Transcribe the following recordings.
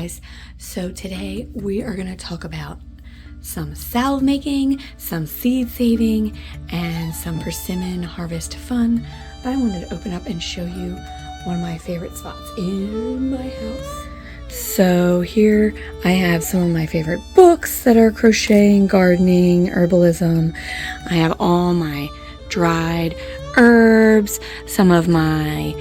guys. So today we are going to talk about some salve making, some seed saving, and some persimmon harvest fun. But I wanted to open up and show you one of my favorite spots in my house. So here I have some of my favorite books that are crocheting, gardening, herbalism. I have all my dried herbs, some of my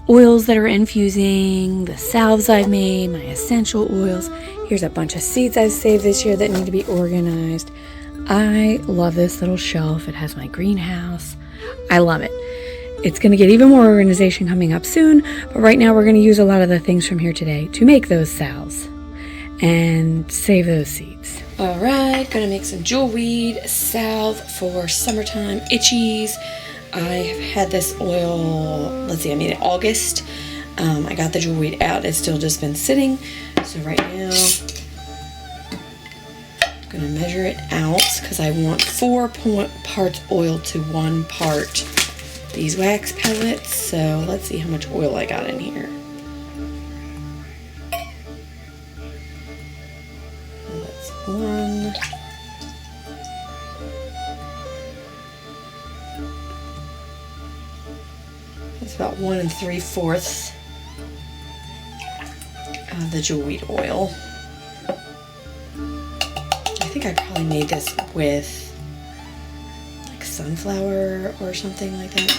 oils that are infusing, the salves I've made, my essential oils. Here's a bunch of seeds I've saved this year that need to be organized. I love this little shelf. It has my greenhouse. I love it. It's going to get even more organization coming up soon, but right now we're going to use a lot of the things from here today to make those salves and save those seeds. All right, going to make some jewelweed salve for summertime itchies. I have had this oil, let's see, I made it August. I got the jewelweed out. It's still just been sitting. So right now, I'm going to measure it out because I want 4 parts oil to 1 part beeswax pellets. So let's see how much oil I got in here. That's 1. That's about 1 3/4 of the jewelweed oil. I think I probably made this with like sunflower or something like that.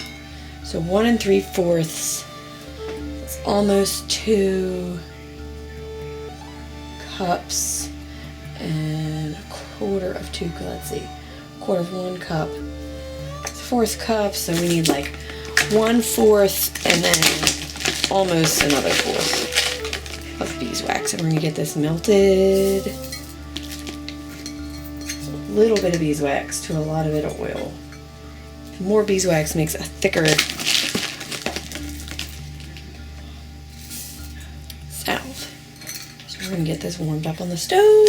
So 1 3/4. It's almost 2 cups and 1/4 of 2. Let's see, 1/4 of 1 cup. It's 1/4 cup, so we need like 1/4 and then almost another 1/4 of beeswax. And we're going to get this melted. A little bit of beeswax to a lot of it of oil. More beeswax makes a thicker salve. So we're going to get this warmed up on the stove.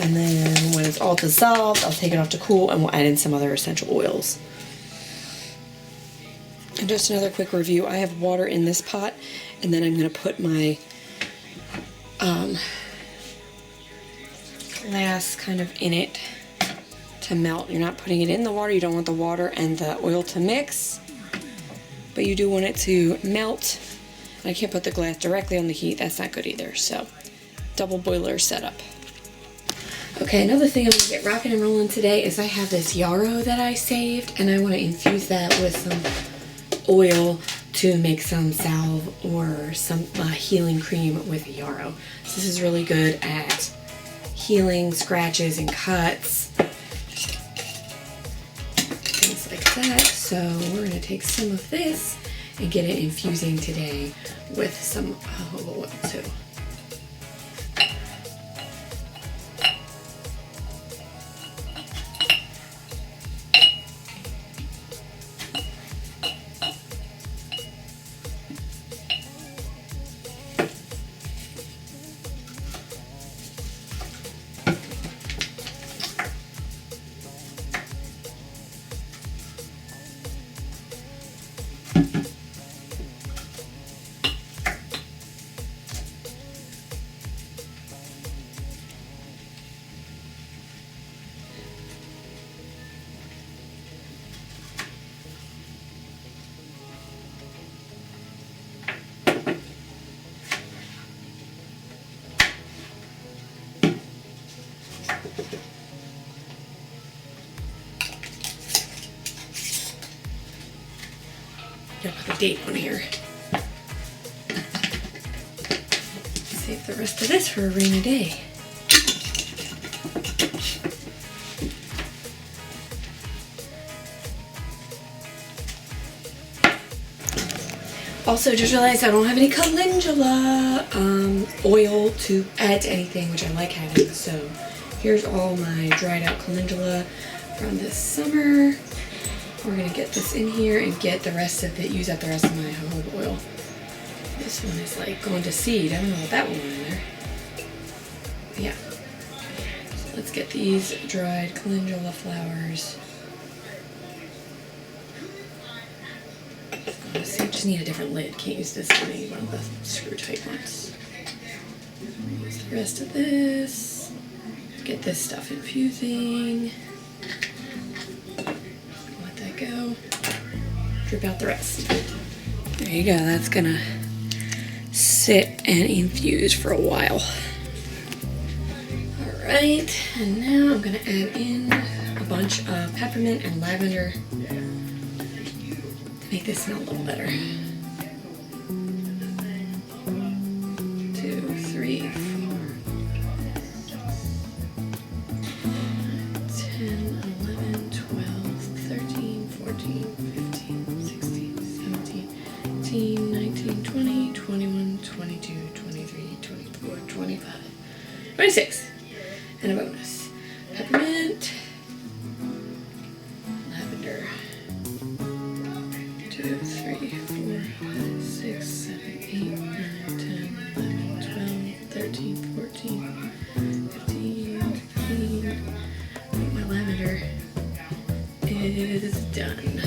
And then when it's all dissolved, I'll take it off to cool and we'll add in some other essential oils. And just another quick review, I have water in this pot, and then I'm going to put my glass kind of in it to melt. You're not putting it in the water, you don't want the water and the oil to mix, but you do want it to melt. And I can't put the glass directly on the heat, that's not good either, so double boiler setup. Okay, another thing I'm going to get rocking and rolling today is I have this yarrow that I saved, and I want to infuse that with some oil to make some salve or some healing cream with yarrow. So this is really good at healing scratches and cuts, things like that. So we're going to take some of this and get it infusing today with some herbal oil too. Gotta put a date on here. Save the rest of this for a rainy day. Also, just realized I don't have any calendula oil to add to anything, which I like having. So here's all my dried out calendula from this summer. We're going to get this in here and get the rest of it, use up the rest of my jojoba oil. This one is like going to seed. I don't know what that one in there. Yeah. So let's get these dried calendula flowers. Going to seed just just need a different lid. Can't use this one. I need one of the screw type ones. Use the rest of this. Get this stuff infusing. Let that go. Drip out the rest. There you go. That's gonna sit and infuse for a while. Alright, and now I'm gonna add in a bunch of peppermint and lavender to make this smell a little better. 2, 3, 4, 10, 11, 12, 13, 14, 15, 16, 17, 18, 19, 20, 21, 22, 23, 24, 25, 26. And a bonus. Peppermint, lavender. 2, 3, 4, 5, 6, 7, 8, 9, 10, 11, 12, 13, 14, 15, 16. My lavender is done.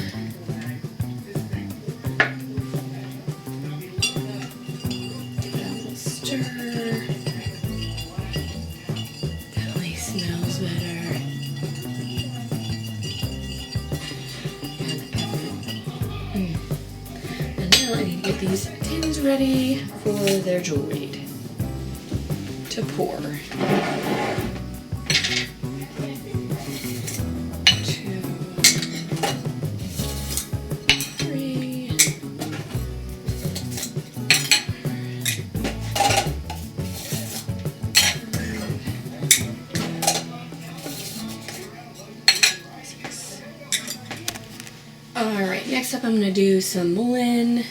Stir. Smells better. And now I need to get these tins ready for their jewelry to pour. 2, 3. Alright, next up I'm going to do some mullein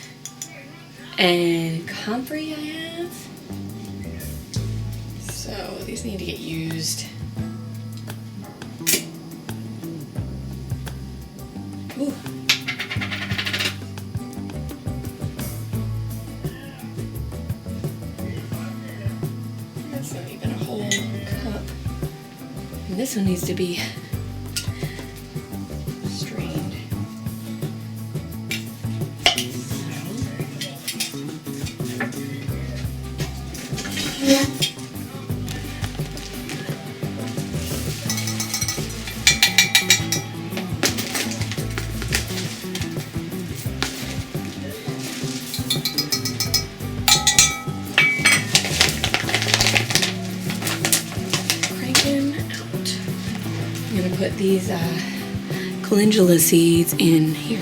and comfrey I have. So these need to get used. Ooh. That's not even a whole cup. And this one needs to be strained. Put these calendula seeds in here.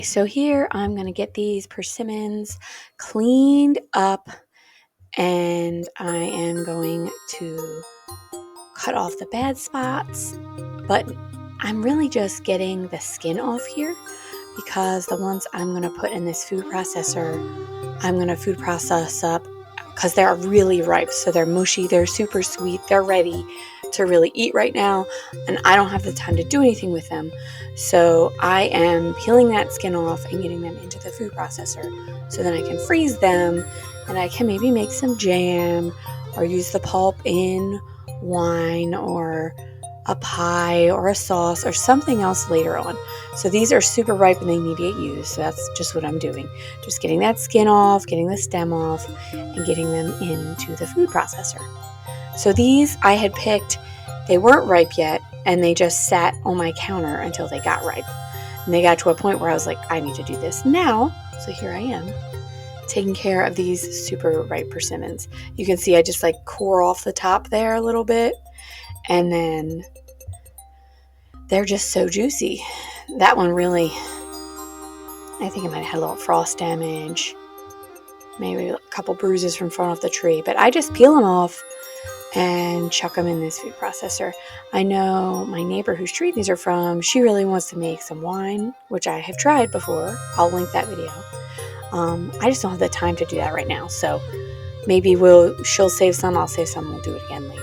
So here I'm going to get these persimmons cleaned up, and I am going to cut off the bad spots, but I'm really just getting the skin off here, because the ones I'm going to put in this food processor, I'm going to food process up because they're really ripe. So they're mushy, they're super sweet, they're ready to really eat right now, and I don't have the time to do anything with them. So I am peeling that skin off and getting them into the food processor so then I can freeze them, and I can maybe make some jam or use the pulp in wine or a pie or a sauce or something else later on. So these are super ripe and they need to get used. So that's just what I'm doing. Just getting that skin off, getting the stem off, and getting them into the food processor. So these I had picked, they weren't ripe yet, and they just sat on my counter until they got ripe. And they got to a point where I was like, I need to do this now. So here I am, taking care of these super ripe persimmons. You can see I just like core off the top there a little bit. And then they're just so juicy. That one really, I think it might have had a little frost damage, maybe a couple bruises from falling off the tree. But I just peel them off and chuck them in this food processor. I know my neighbor whose tree these are from, she really wants to make some wine, which I have tried before. I'll link that video. I just don't have the time to do that right now. So maybe she'll save some, I'll save some, we'll do it again later.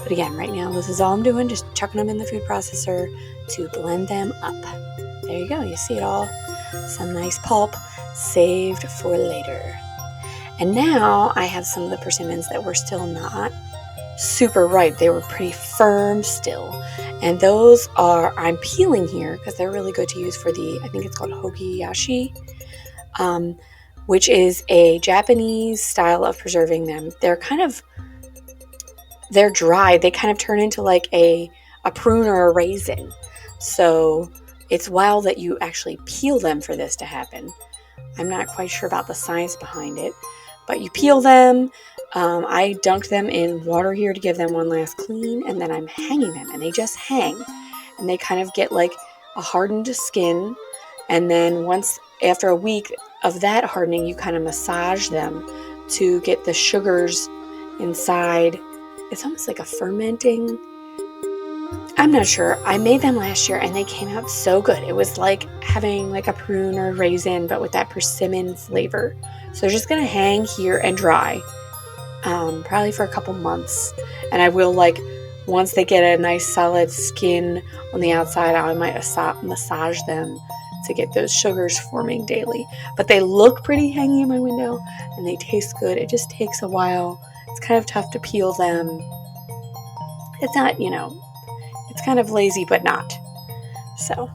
But again, right now, this is all I'm doing, just chucking them in the food processor to blend them up. There you go. You see it all. Some nice pulp saved for later. And now I have some of the persimmons that were still not super ripe. They were pretty firm still. And those I'm peeling here because they're really good to use for I think it's called hokiyashi, which is a Japanese style of preserving them. They're dry. They kind of turn into like a prune or a raisin. So it's wild that you actually peel them for this to happen. I'm not quite sure about the science behind it, but you peel them. I dunked them in water here to give them one last clean, and then I'm hanging them, and they just hang, and they kind of get like a hardened skin. And then after a week of that hardening, you kind of massage them to get the sugars inside. It's almost like a fermenting. I'm not sure. I made them last year and they came out so good. It was like having like a prune or raisin, but with that persimmon flavor. So they're just going to hang here and dry, probably for a couple months. And I will, like, once they get a nice solid skin on the outside, I might massage them to get those sugars forming daily. But they look pretty hanging in my window and they taste good. It just takes a while. It's kind of tough to peel them. It's not, it's kind of lazy, but not. So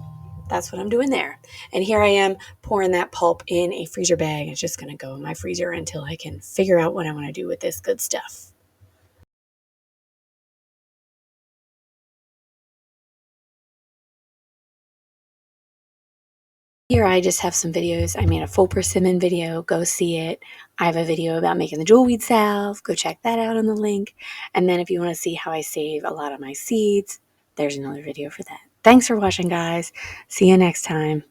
that's what I'm doing there. And here I am pouring that pulp in a freezer bag. It's just going to go in my freezer until I can figure out what I want to do with this good stuff. Here I just have some videos. I made a full persimmon video. Go see it. I have a video about making the jewelweed salve. Go check that out on the link. And then if you want to see how I save a lot of my seeds, there's another video for that. Thanks for watching, guys. See you next time.